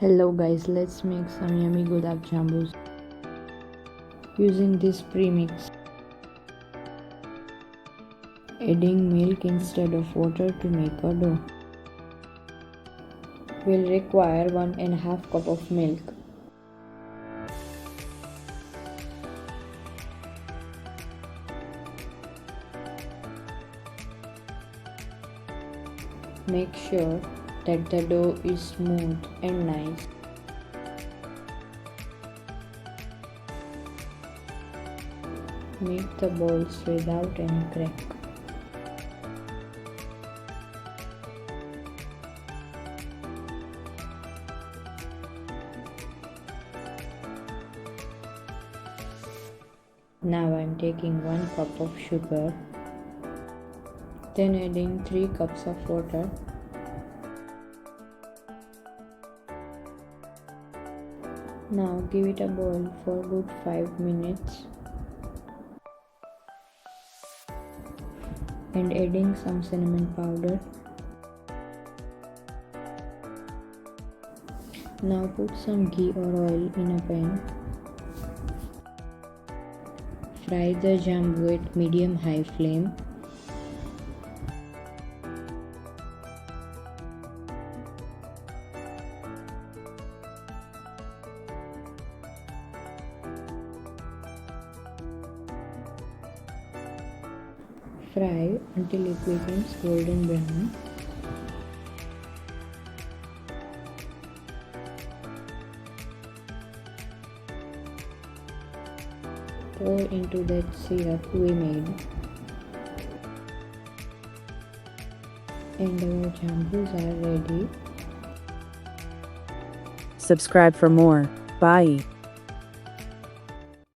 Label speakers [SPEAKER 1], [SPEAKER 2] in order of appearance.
[SPEAKER 1] Hello guys, let's make some yummy gulabjamun using this premix. Adding milk instead of water to make a dough. Will require 1.5 cup of milk. Make sure that the dough is smooth and nice. Make the balls without any crack. Now I am taking 1 cup of sugar, then adding 3 cups of water. Now give it a boil for good 5 minutes and adding some cinnamon powder. Now put some ghee or oil in a pan. Fry the jambu at medium-high flame. Fry until it becomes golden brown. Pour into that syrup we made. And our jambus are ready.
[SPEAKER 2] Subscribe for more. Bye.